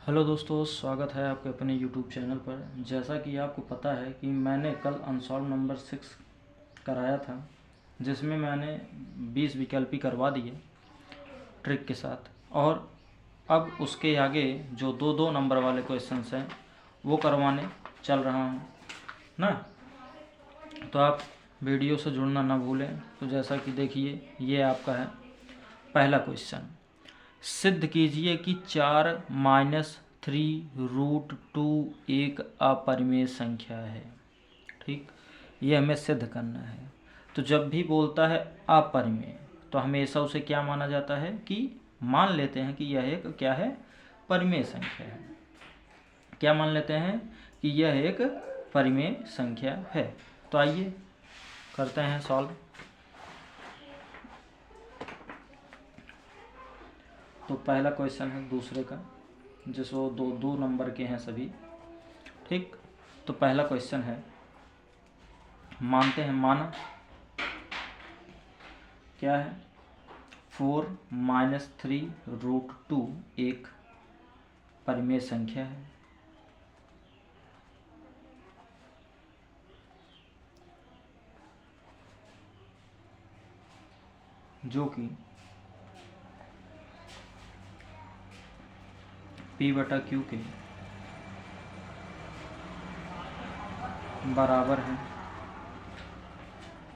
Hello दोस्तों, स्वागत है आपके अपने यूट्यूब चैनल पर। जैसा कि आपको पता है कि मैंने कल अनसॉल्व नंबर 6 कराया था, जिसमें मैंने 20 विकल्पी करवा दिए ट्रिक के साथ, और अब उसके आगे जो दो दो नंबर वाले क्वेश्चंस हैं वो करवाने चल रहा हूँ ना। तो आप वीडियो से जुड़ना ना भूलें। तो जैसा कि देखिए, ये आपका है पहला क्वेश्चन। सिद्ध कीजिए कि 4-3√2 एक अपरिमेय संख्या है। ठीक, ये हमें सिद्ध करना है। तो जब भी बोलता है अपरिमेय, तो हमेशा उसे क्या माना जाता है कि मान लेते हैं कि यह एक क्या है, परिमेय संख्या है। क्या मान लेते हैं कि यह एक परिमेय संख्या है। तो आइए करते हैं सॉल्व। तो पहला क्वेश्चन है दूसरे का, जिसको दो दो नंबर के हैं सभी। ठीक, तो पहला क्वेश्चन है, मानते हैं, माना क्या है, 4-3√2 एक परिमेय संख्या है। जो कि P/Q के बराबर है,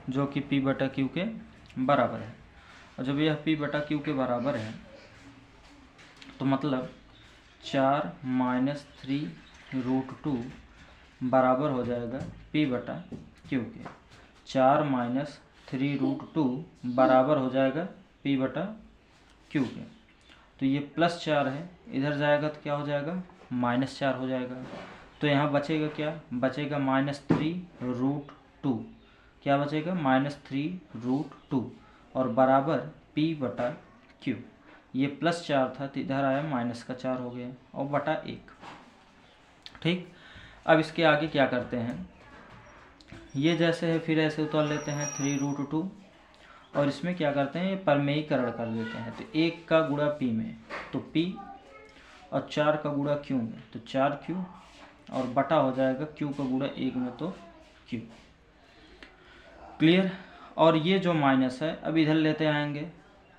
जो कि P/Q के बराबर है। और जब यह P/Q के बराबर है तो मतलब 4-3√2 बराबर हो जाएगा P/Q के। 4-3√2 बराबर हो जाएगा P/Q के। तो ये +4 है, इधर जाएगा तो क्या हो जाएगा, -4 हो जाएगा। तो यहाँ बचेगा क्या, बचेगा -3√2। क्या बचेगा, -3√2 और बराबर P/Q। ये +4 था तो इधर आया -4 हो गया और बटा 1। ठीक, अब इसके आगे क्या करते हैं, ये जैसे है फिर ऐसे उतार लेते हैं 3√2, और इसमें क्या करते हैं, परमेयीकरण कर देते हैं। तो 1 का गुणा P में तो P, और 4 का गुणा Q में तो 4Q, और बटा हो जाएगा Q का गुणा 1 में तो Q। क्लियर। और ये जो माइनस है अब इधर लेते आएंगे,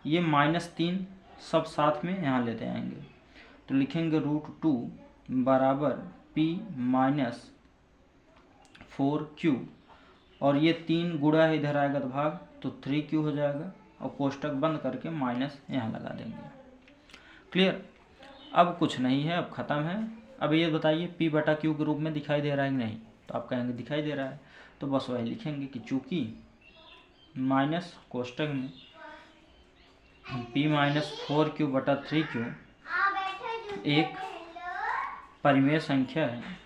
ये -3 सब साथ में यहाँ लेते आएंगे। तो लिखेंगे √2 बराबर P माइनस 4Q, और ये 3 गुणा है, इधर आएगा तो भाग, तो 3Q हो जाएगा, और कोष्टक बंद करके माइनस यहाँ लगा देंगे। क्लियर। अब कुछ नहीं है, अब ख़त्म है। अब ये बताइए P/Q के रूप में दिखाई दे रहा है कि नहीं, तो आप कहेंगे दिखाई दे रहा है। तो बस वही लिखेंगे कि चूँकि माइनस कोष्टक में P-4Q/3Q एक परिमेय संख्या है,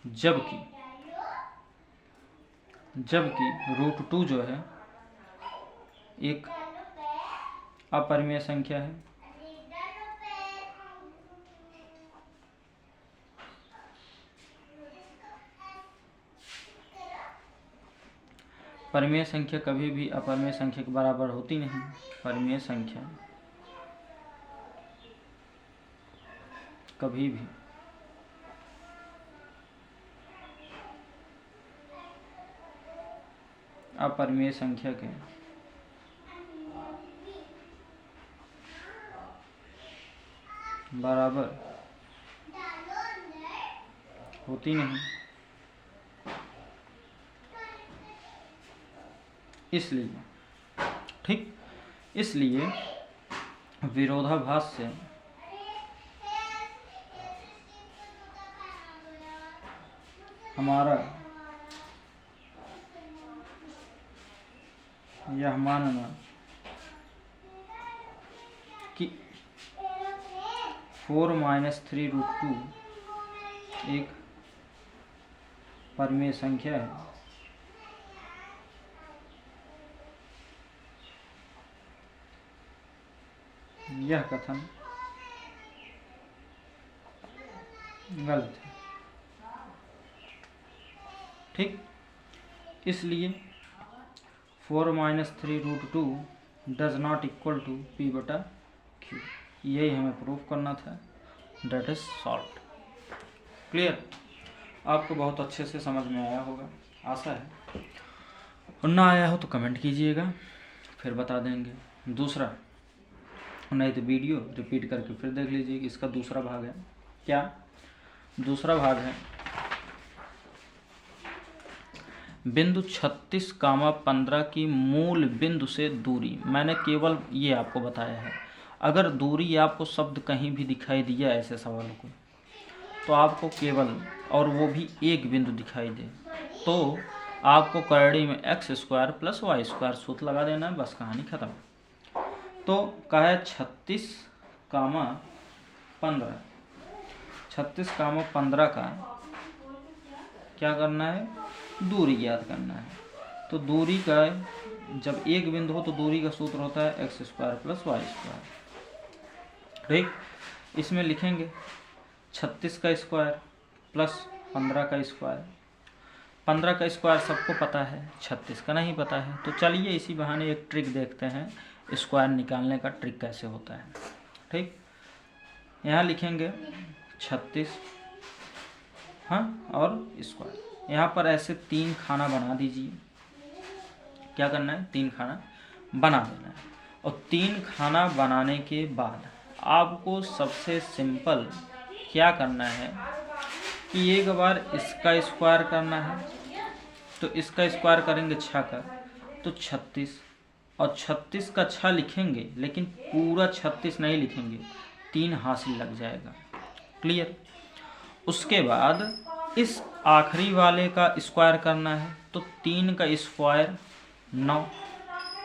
जबकि √2 जो है एक अपरिमेय संख्या है। परिमेय संख्या कभी भी अपरिमेय संख्या के बराबर होती नहीं। परिमेय संख्या कभी भी अपरिमेय संख्या के बराबर होती नहीं। इसलिए, ठीक, इसलिए विरोधाभास से हमारा यह मानना कि 4-3√2 एक परिमेय संख्या है, यह कथन गलत है। ठीक, इसलिए 4 minus 3√2 does not equal to P बटा Q। यही हमें प्रूफ करना था। That is solved. क्लियर? आपको बहुत अच्छे से समझ में आया होगा, आशा है। और ना आया हो तो कमेंट कीजिएगा, फिर बता देंगे। दूसरा, नहीं तो वीडियो रिपीट करके फिर देख लीजिए कि इसका दूसरा भाग है। क्या दूसरा भाग है? बिंदु 36,15 की मूल बिंदु से दूरी। मैंने केवल ये आपको बताया है। अगर दूरी आपको शब्द कहीं भी दिखाई दिया ऐसे सवालों को, तो आपको केवल, और वो भी एक बिंदु दिखाई दे, तो आपको करड़ी में x² + y² सूत्र लगा देना है, बस कहानी खत्म। तो कहा है 36,15 का क्या करना है? दूरी ज्ञात करना है। तो दूरी का, जब एक बिंदु हो तो दूरी का सूत्र होता है x² + y²। ठीक, इसमें लिखेंगे 36 का स्क्वायर प्लस 15 का स्क्वायर। 15 का स्क्वायर सबको पता है, 36 का नहीं पता है। तो चलिए इसी बहाने एक ट्रिक देखते हैं, स्क्वायर निकालने का ट्रिक कैसे होता है। ठीक, यहाँ लिखेंगे 36, हाँ, और स्क्वायर। यहाँ पर ऐसे 3 खाना बना दीजिए। क्या करना है? 3 खाना बना देना है। और 3 खाना बनाने के बाद आपको सबसे सिंपल क्या करना है कि एक बार इसका स्क्वायर करना है। तो इसका स्क्वायर करेंगे 6 का, तो 36, और 36 का 6 लिखेंगे, लेकिन पूरा 36 नहीं लिखेंगे, 3 हासिल लग जाएगा। क्लियर? उसके बाद इस आखिरी वाले का स्क्वायर करना है। तो 3 का स्क्वायर 9।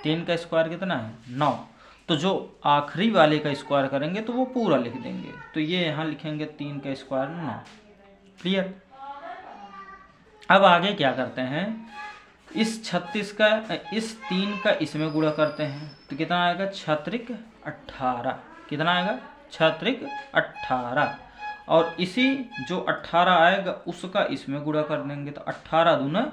3 का स्क्वायर कितना है? 9। तो जो आखिरी वाले का स्क्वायर करेंगे तो वो पूरा लिख देंगे। तो ये यहाँ लिखेंगे 3 का स्क्वायर 9। क्लियर? अब आगे क्या करते हैं? इस 36 का, इस 3 का इसमें गुणा करते हैं। तो कितना आएगा? 6 × 18। कितना आएगा? 6 × 18। और इसी जो 18 आएगा उसका इसमें गुणा कर देंगे। तो 18 दूना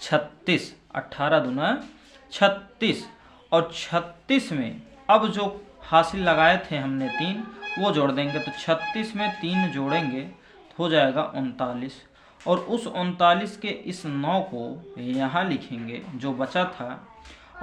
36, 18 दूना 36। और 36 में अब जो हासिल लगाए थे हमने 3, वो जोड़ देंगे। तो 36 में 3 जोड़ेंगे तो हो जाएगा 39। और उस 39 के इस 9 को यहाँ लिखेंगे जो बचा था,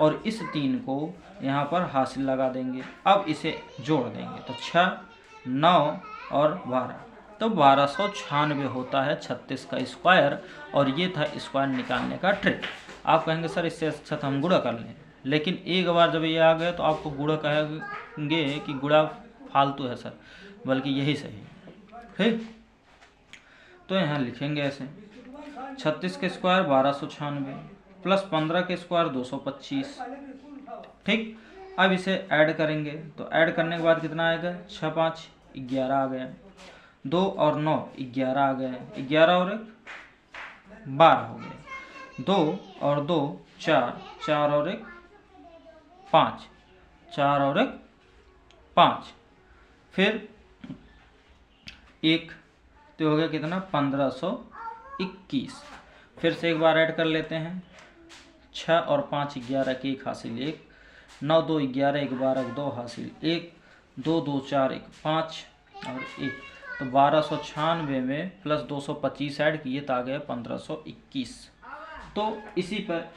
और इस 3 को यहाँ पर हासिल लगा देंगे। अब इसे जोड़ देंगे तो 6, 9 और 12, तो 1296 होता है 36 का स्क्वायर। और ये था स्क्वायर निकालने का ट्रिक। आप कहेंगे सर इससे अच्छा तो हम गुणा कर लें, लेकिन एक बार जब ये आ गया तो आपको गुणा कहेंगे कि गुणा फालतू है सर, बल्कि यही सही है। तो यहाँ लिखेंगे ऐसे 36 के स्क्वायर 1296 प्लस 15 के स्क्वायर 225। ठीक, अब इसे ऐड करेंगे। तो ऐड करने के बाद कितना आएगा? 6 × 5 = 11 आ गया। 2 और 9 11 आ गए। 11 और 1 12 हो गए। 2 और 2 4, 4 और 1 5, 4 और 1 5। फिर 1, तो हो गया कितना? 1521। फिर से एक बार ऐड कर लेते हैं। 6 और 5 11 के 1 हासिल 1, 9 2 11 1 12 2 हासिल 1, 2 2 4 1 5 और 1। तो 1296 में प्लस 225 ऐड किए तो आ गया 1521। तो इसी पर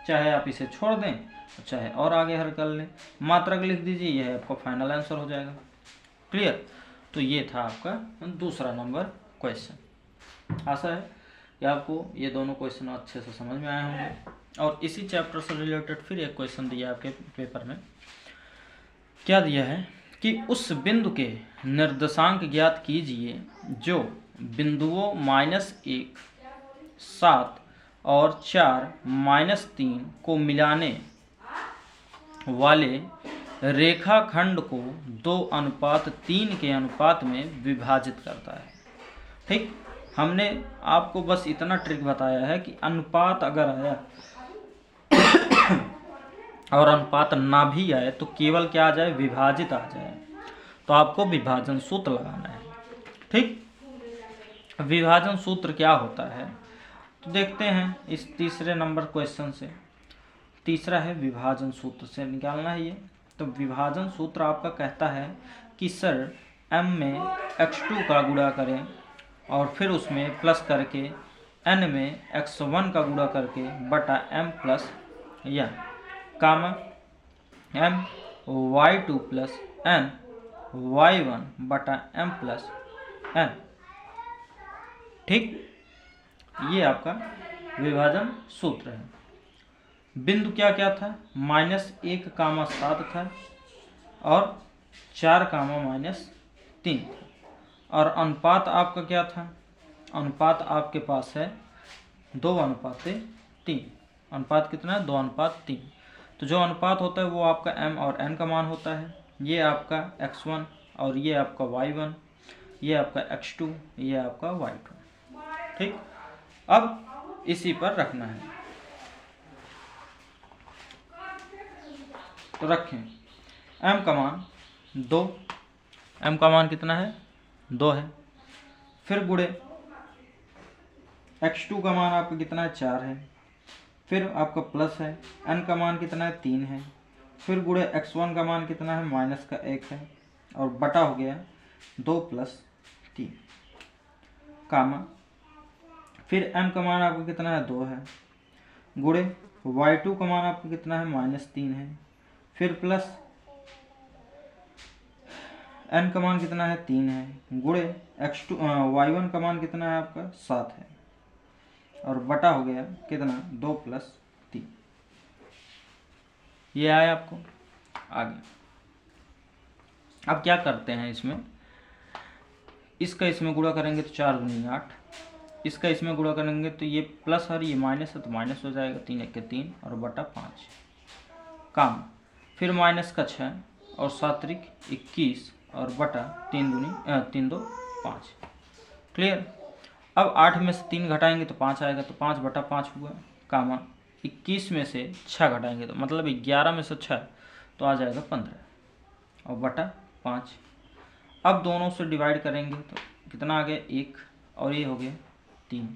चाहे आप इसे छोड़ दें, चाहे और आगे हल कर लें, मात्रक लिख दीजिए, यह आपका फाइनल आंसर हो जाएगा। क्लियर? तो ये था आपका दूसरा नंबर क्वेश्चन। आशा है कि आपको ये दोनों क्वेश्चन अच्छे से समझ में आए होंगे। और इसी चैप्टर से रिलेटेड फिर एक क्वेश्चन दिया आपके पेपर में। क्या दिया है कि उस बिंदु के निर्देशांक ज्ञात कीजिए जो बिंदुओं -1, 7 और 4, -3 को मिलाने वाले रेखाखंड को 2:3 के अनुपात में विभाजित करता है। ठीक, हमने आपको बस इतना ट्रिक बताया है कि अनुपात अगर आया और अनुपात ना भी आए तो केवल क्या आ जाए? विभाजित आ जाए। तो आपको विभाजन सूत्र लगाना है। ठीक, विभाजन सूत्र क्या होता है तो देखते हैं इस तीसरे नंबर क्वेश्चन से। तीसरा है विभाजन सूत्र से निकालना है ये। तो विभाजन सूत्र आपका कहता है कि सर m में x2 का गुणा करें और फिर उसमें प्लस करके n में x1 का गुणा करके बटा m प्लस या कामा m y2 plus n y1 बटा m प्लस n। ठीक, ये आपका विभाजन सूत्र है। बिंदु क्या क्या था, -1 कामा 7 था और 4 कामा -3 था। और अनुपात आपका क्या था, अनुपात आपके पास है 2:3। अनुपात कितना है, 2:3। तो जो अनुपात होता है वो आपका m और n का मान होता है। ये आपका x1 और ये आपका y1, ये आपका x2, ये आपका y2। ठीक, अब इसी पर रखना है। तो रखें m का मान 2, m का मान कितना है, 2 है। फिर गुणे x2 का मान आपका कितना है, 4 है। फिर आपका प्लस है, n का मान कितना है, 3 है। फिर गुणे x1 का मान कितना है, -1 है। और बटा हो गया 2 + 3 कामा फिर m का मान आपको कितना है, 2 है। गुणे y2 का मान आपको कितना है, -3 है। फिर प्लस n का मान कितना है, 3 है। गुणे y1 का मान कितना है आपका, 7 है। और बटा हो गया कितना, 2 + 3। ये आया आपको। आगे अब क्या करते हैं, इसका इसमें गुणा करेंगे तो 4 × 8, इसका इसमें गुणा करेंगे तो ये प्लस और ये माइनस है तो माइनस हो जाएगा, 3 × 3 और बटा 5 काम। फिर माइनस का 6 और 7 × 21 और बटा 3 × 2 5। क्लियर। अब 8 में से 3 घटाएंगे तो 5 आएगा, तो 5 बटा 5 हुआ कामा 21 में से 6 घटाएंगे तो मतलब 11 में से 6 तो आ जाएगा 15 और बटा 5। अब दोनों से डिवाइड करेंगे तो कितना आ गया, 1 और ये हो गया 3।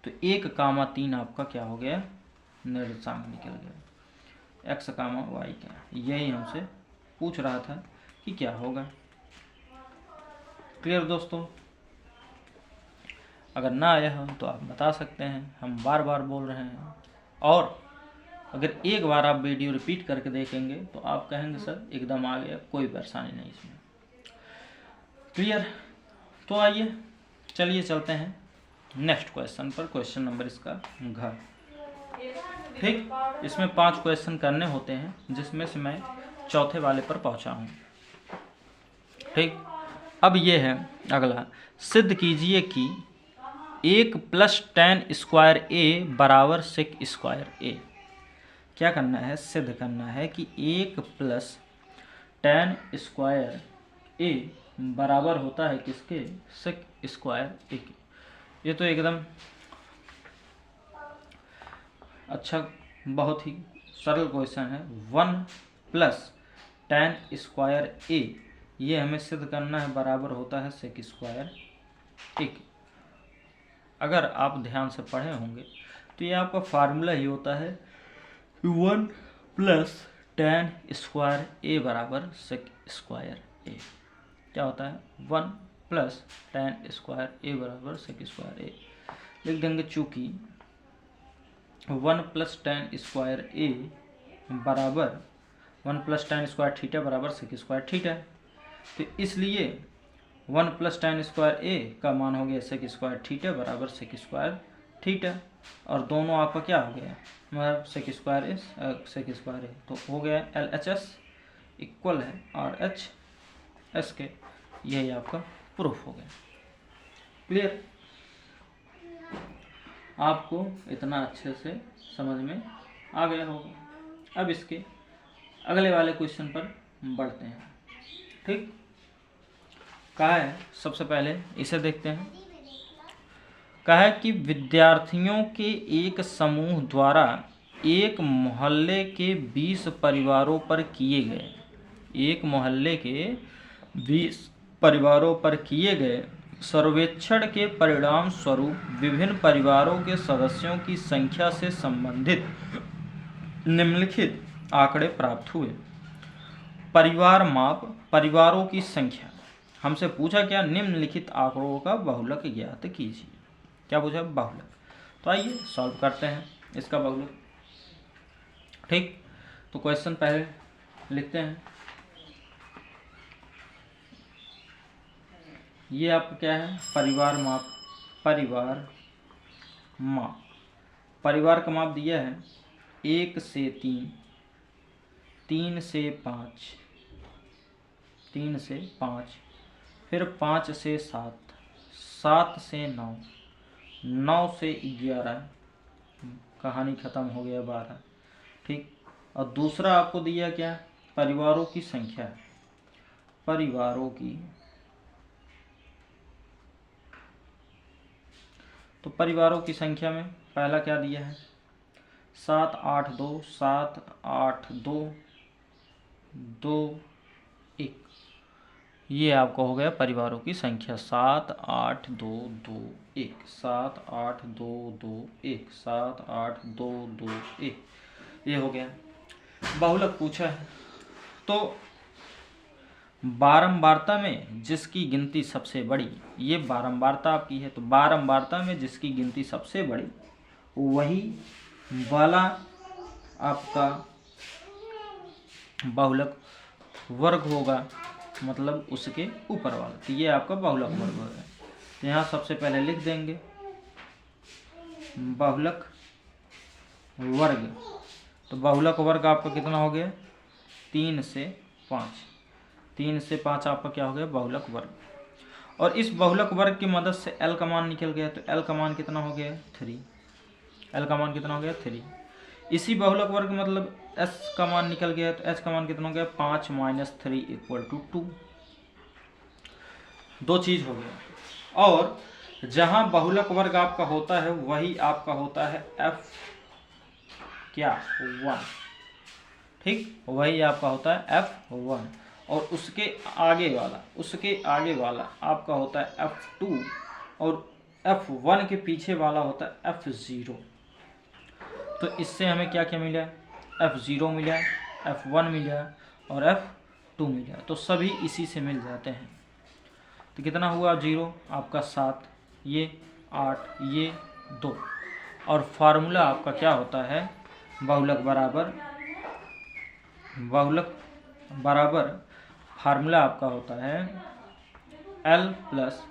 तो 1 कामा 3 आपका क्या हो गया, निर्देशांक निकल गया। x कामा y क्या, यही हमसे पूछ रहा था कि क्या होगा। क्लियर दोस्तों। अगर ना आया हो तो आप बता सकते हैं, हम बार बार बोल रहे हैं। और अगर एक बार आप वीडियो रिपीट करके देखेंगे तो आप कहेंगे सर एकदम आ गया, कोई परेशानी नहीं इसमें। क्लियर। तो आइए चलिए चलते हैं नेक्स्ट क्वेश्चन पर। क्वेश्चन नंबर इसका घ। ठीक, इसमें 5 क्वेश्चन करने होते हैं जिसमें से मैं चौथे वाले पर पहुंचा हूं। ठीक, अब ये है अगला, सिद्ध कीजिए कि 1 + tan² a बराबर sec² a। क्या करना है, सिद्ध करना है कि 1 + tan² a बराबर होता है किसके, sec² a के। ये तो एकदम अच्छा, बहुत ही सरल क्वेश्चन है। 1 + tan² a ये हमें सिद्ध करना है बराबर होता है sec² a के। अगर आप ध्यान से पढ़े होंगे तो ये आपका फार्मूला ही होता है 1 + tan² a बराबर sec² a। क्या होता है, 1 + tan² a बराबर sec² a। लिख देंगे चूँकि 1 + tan² a बराबर 1 + tan² थीटा बराबर sec² थीटा। तो इसलिए 1 + tan² a का मान हो गया sec² थीटा बराबर sec² थीटा। और दोनों आपका क्या हो गया, मतलब sec² a तो हो गया LHS इक्वल है RHS के। यही आपका प्रूफ हो गया। क्लियर। आपको इतना अच्छे से समझ में आ गया होगा। अब इसके अगले वाले क्वेश्चन पर बढ़ते हैं। ठीक, कहा है सबसे पहले इसे देखते हैं। कहा है कि विद्यार्थियों के एक समूह द्वारा एक मोहल्ले के 20 परिवारों पर किए गए, एक मोहल्ले के 20 परिवारों पर किए गए सर्वेक्षण के परिणाम स्वरूप विभिन्न परिवारों के सदस्यों की संख्या से संबंधित निम्नलिखित आंकड़े प्राप्त हुए। परिवार माप, परिवारों की संख्या। हमसे पूछा क्या, निम्नलिखित आंकड़ों का बहुलक ज्ञात कीजिए। क्या पूछा, बहुलक। तो आइए सॉल्व करते हैं इसका बहुलक। ठीक, तो क्वेश्चन पहले लिखते हैं। ये आपका क्या है, परिवार माप। परिवार माप, परिवार का माप दिया है 1 से 3, 3 से 5, 3 से 5, फिर 5 से 7, 7 से 9, 9 से 11, कहानी खत्म हो गया 12। ठीक, और दूसरा आपको दिया क्या, परिवारों की संख्या। परिवारों की, तो परिवारों की संख्या में पहला क्या दिया है, 7 8 2, 7 8 2 2 1। ये आपको हो गया परिवारों की संख्या, 7 8 2 2 1, 7 8 2 2 1, 7 8 2 2 1। ये हो गया। बहुलक पूछा है, तो बारंबारता में जिसकी गिनती सबसे बड़ी, ये बारंबारता आपकी है, तो बारंबारता में जिसकी गिनती सबसे बड़ी वही वाला आपका बहुलक वर्ग होगा, मतलब उसके ऊपर वाला। तो ये आपका बहुलक वर्ग होगा। तो यहाँ सबसे पहले लिख देंगे बहुलक वर्ग। तो बहुलक वर्ग आपका कितना हो गया, 3 से 5। 3 से 5 आपका क्या हो गया, बहुलक वर्ग। और इस बहुलक वर्ग की मदद से L का मान निकल गया। तो L का मान कितना हो गया, 3। L का मान कितना हो गया, 3। इसी बहुलक वर्ग मतलब S का मान निकल गया। तो H का मान कितना हो गया, 5 - 3 = 2। दो चीज हो गया। और जहां बहुलक वर्ग आपका होता है वही आपका होता है F क्या, 1। ठीक, वही आपका होता है F1। और उसके आगे वाला आपका होता है F2। और F1 के पीछे वाला होता है F0। तो इससे हमें क्या क्या मिला, F0 मिला, F1 मिला और F2 मिला। तो सभी इसी से मिल जाते हैं। तो कितना हुआ, 0 आपका 7, ये 8, ये 2। और फार्मूला आपका क्या होता है, बहुलक बराबर फार्मूला आपका होता है L plus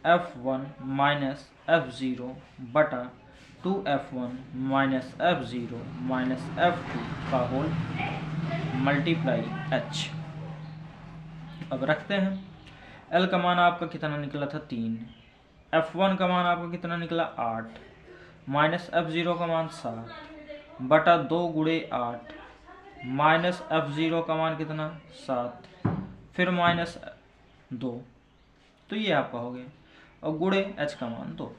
F1 minus F0 बटा 2F1 minus F0 minus F2 का होल मल्टीप्लाई H। अब रखते हैं। L का मान आपका कितना निकला था, 3। F1 का मान आपका कितना निकला, 8, माइनस F0 का मान 7 बटा 2 × 8 माइनस F0 का मान कितना, 7, फिर माइनस 2। तो ये आपका हो गया। और गुणे H का मान 2।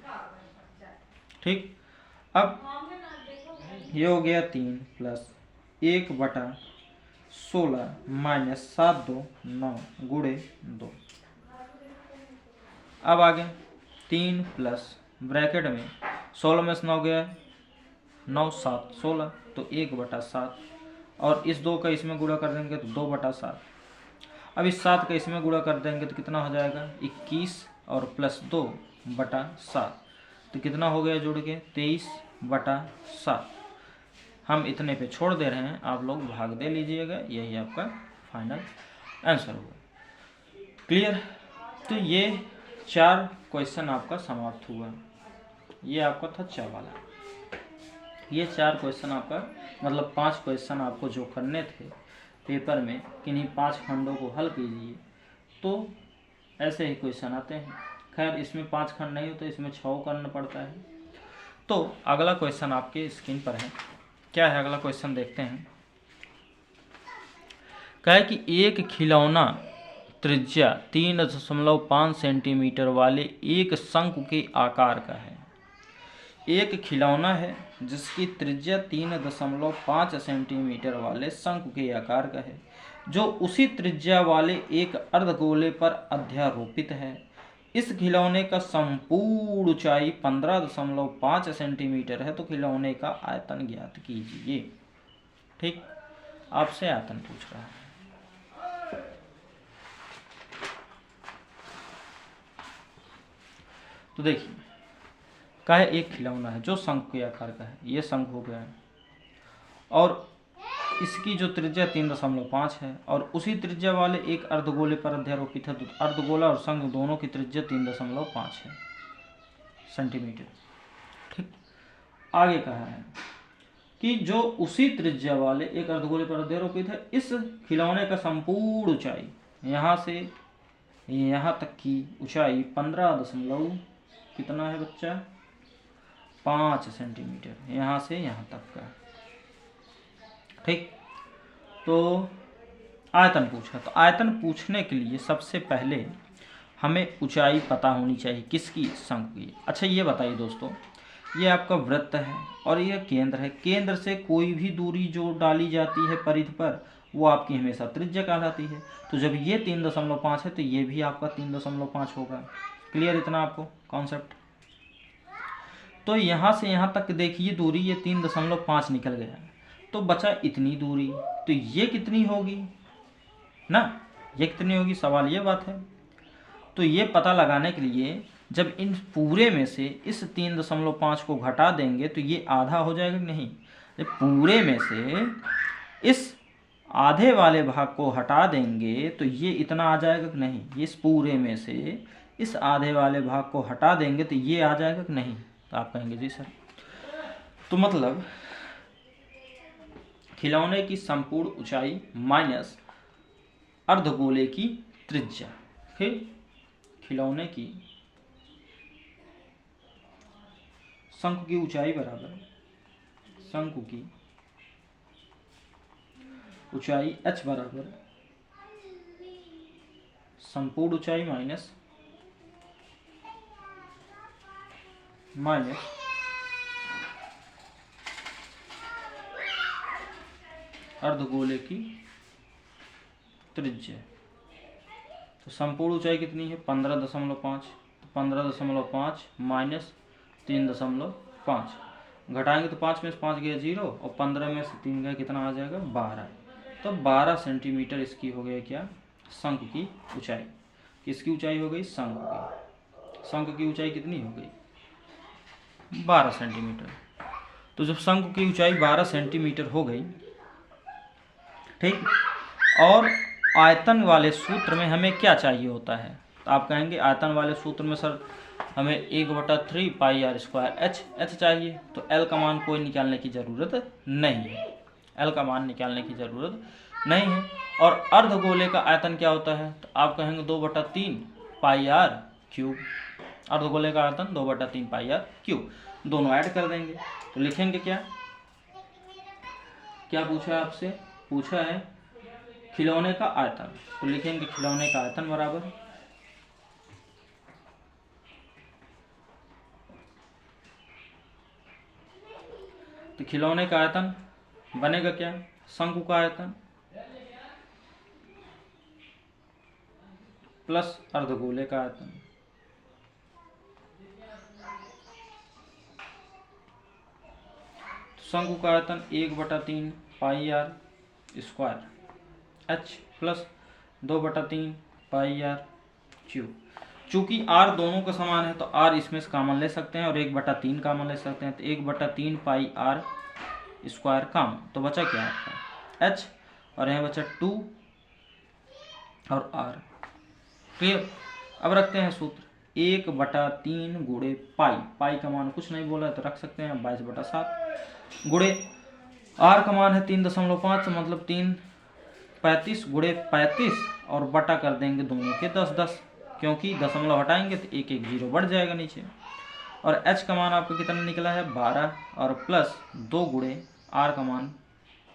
ठीक, अब ये हो गया 3 प्लस 1/16 माइनस 7 2 9 गुणे 2। अब आगे 3 प्लस ब्रैकेट में 16 में से 9 गया, 9 7 16, तो 1/7। और इस 2 का इसमें गुणा कर देंगे तो 2/7। अब इस 7 का इसमें गुणा कर देंगे तो कितना हो जाएगा, 21 और प्लस 2/7। तो कितना हो गया जुड़ के, 23/7। हम इतने पे छोड़ दे रहे हैं, आप लोग भाग दे लीजिएगा, यही आपका फाइनल आंसर होगा। क्लियर। तो ये 4 क्वेश्चन आपका समाप्त हुआ। ये आपका था 4 वाला। ये 4 क्वेश्चन आपका मतलब 5 क्वेश्चन आपको जो करने थे पेपर में, किन्हीं 5 खंडों को हल कीजिए। तो ऐसे ही क्वेश्चन आते हैं। खैर इसमें 5 खंड नहीं होते, इसमें 6 करना पड़ता है। तो अगला क्वेश्चन आपके स्क्रीन पर है। क्या है अगला क्वेश्चन, देखते हैं। कहा है कि एक खिलौना त्रिज्या 3.5 सेंटीमीटर वाले एक शंकु के आकार का है। एक खिलौना है जिसकी त्रिज्या 3.5 सेंटीमीटर वाले शंकु के आकार का है, जो उसी त्रिज्या वाले एक अर्धगोले पर अध्यारोपित है। इस खिलौने का संपूर्ण ऊंचाई 15.5 सेंटीमीटर है, तो खिलौने का आयतन ज्ञात कीजिए। ठीक, आपसे आयतन पूछ रहा है। तो देखिए, का है एक खिलौना है जो शंख के आकार का है, ये शंख हो गया है, और इसकी जो त्रिज्या 3.5 है, और उसी त्रिज्या वाले एक अर्धगोले पर अध्यारोपित है। तो अर्धगोला और शंख दोनों की त्रिज्या 3.5 है सेंटीमीटर। ठीक, आगे कहा है कि जो उसी त्रिज्या वाले एक अर्धगोले पर अध्यारोपित है, इस खिलौने का संपूर्ण ऊंचाई यहाँ से यहाँ तक की ऊंचाई 15 कितना है बच्चा 5 सेंटीमीटर, यहाँ से यहाँ तक का। ठीक, तो आयतन पूछा, तो आयतन पूछने के लिए सबसे पहले हमें ऊंचाई पता होनी चाहिए, किसकी, शंख की। अच्छा ये बताइए दोस्तों, ये आपका वृत्त है और यह केंद्र है। केंद्र से कोई भी दूरी जो डाली जाती है परिधि पर, वो आपकी हमेशा त्रिज्या कहलाती है। तो जब ये 3.5 है तो ये भी आपका 3.5 होगा। क्लियर इतना आपको कॉन्सेप्ट? तो यहाँ से यहाँ तक देखिए दूरी, ये 3.5 निकल गया, तो बचा इतनी दूरी। तो ये कितनी होगी ना, ये कितनी होगी, सवाल ये बात है। तो ये पता लगाने के लिए जब इन पूरे में से इस 3.5 को घटा देंगे तो ये आधा हो जाएगा कि नहीं। जब पूरे में से इस आधे वाले भाग को हटा देंगे तो ये इतना आ जाएगा कि नहीं। इस पूरे में से इस आधे वाले भाग को हटा देंगे तो ये आ जाएगा कि नहीं। तो आप कहेंगे जी सर, तो मतलब खिलौने की संपूर्ण ऊंचाई माइनस अर्धगोले की त्रिज्या, फिर खिलौने की शंकु की ऊंचाई बराबर शंकु की ऊंचाई h बराबर संपूर्ण ऊंचाई माइनस अर्धगोले की त्रिज्या। तो संपूर्ण ऊंचाई कितनी है 15.5, तो 15.5 माइनस 3.5 घटाएंगे तो 5 में से 5 गया 0 और 15 में से 3 गया कितना आ जाएगा 12। तो 12 सेंटीमीटर इसकी हो गई क्या, शंख की ऊंचाई। किसकी ऊंचाई हो गई, शंख की। शंख की ऊंचाई कितनी हो गई 12 सेंटीमीटर। तो जब शंख की ऊंचाई 12 सेंटीमीटर हो गई, ठीक, और आयतन वाले सूत्र में हमें क्या चाहिए होता है, तो आप कहेंगे आयतन वाले सूत्र में सर हमें 1/3 पाई आर स्क्वायर एच चाहिए। तो एल का मान कोई निकालने की ज़रूरत नहीं है, एल का मान निकालने की ज़रूरत नहीं है। और अर्धगोले का आयतन क्या होता है, तो आप कहेंगे 2/3 पाई आर क्यूब। अर्धगोले का आयतन 2/3 पाई आर क्यूब, दोनों ऐड कर देंगे तो लिखेंगे क्या, क्या पूछा है आपसे, पूछा है खिलौने का आयतन। तो लिखेंगे खिलौने का आयतन बराबर तो खिलौने का आयतन बनेगा क्या, शंकु का आयतन प्लस अर्धगोले का आयतन। तो शंकु का आयतन 1/3 pi r square h plus 2/3 pi r cube. चूंकि आर दोनों का समान है तो आर इसमें से कॉमन ले सकते हैं और 1/3 कॉमन ले सकते हैं। तो 1/3 पाई आर स्क्वायर कॉमन, तो बचा क्या आपका एच और यहाँ बचा 2 और आर। क्लियर। अब रखते हैं सूत्र 1/3 गुणे पाई का मान कुछ नहीं बोला है तो रख सकते हैं 22/7 गुणे आर का मान है 3.5 मतलब 3 35 गुणे 35 और बटा कर देंगे दोनों के 10 क्योंकि दशमलव हटाएंगे तो 1 1 0 बढ़ जाएगा नीचे। और h का मान आपका कितना निकला है 12 और प्लस 2 गुणे r का मान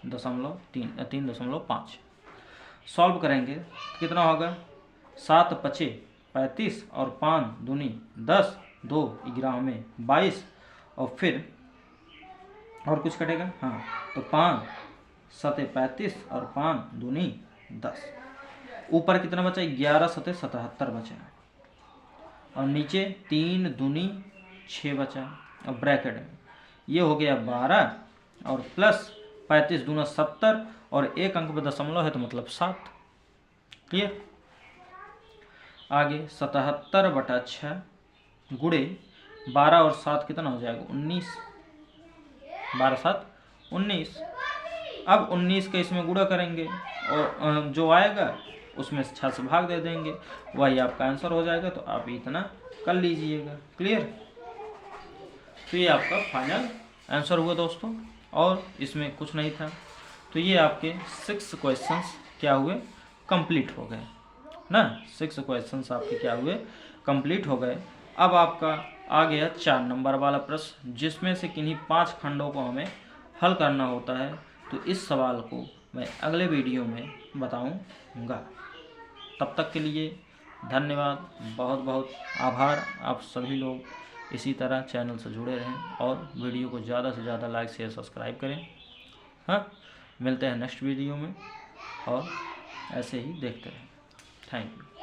3.5। सॉल्व करेंगे तो कितना होगा 7 5 35 और 5 दूनी 10 2 11 में 22 और फिर और कुछ कटेगा, हाँ, तो 5 7 35 और 5 दूनी 10। ऊपर कितना बचा 11 7 77 बचा। और नीचे 3 दूनी 6 बचा, और ब्रैकेट में ये हो गया 12 और प्लस 35 दूना 70 और एक अंक में दशमलव है तो मतलब 7। क्लियर। आगे 77/6 गुणे 12 और 7 कितना हो जाएगा 19, 12 7 19। अब 19 का इसमें गुणा करेंगे और जो आएगा उसमें 6 से भाग दे देंगे, वही आपका आंसर हो जाएगा। तो आप इतना कर लीजिएगा। क्लियर। तो ये आपका फाइनल आंसर हुआ दोस्तों, और इसमें कुछ नहीं था। तो ये आपके 6 क्वेश्चंस क्या हुए, कंप्लीट हो गए ना। 6 क्वेश्चंस आपके क्या हुए, कंप्लीट हो गए। अब आपका आ गया 4 नंबर वाला प्रश्न, जिसमें से किन्हीं 5 खंडों को हमें हल करना होता है। तो इस सवाल को मैं अगले वीडियो में बताऊंगा। तब तक के लिए धन्यवाद, बहुत बहुत आभार। आप सभी लोग इसी तरह चैनल से जुड़े रहें और वीडियो को ज़्यादा से ज़्यादा लाइक शेयर सब्सक्राइब करें। हाँ, मिलते हैं नेक्स्ट वीडियो में और ऐसे ही देखते रहें। Thank you.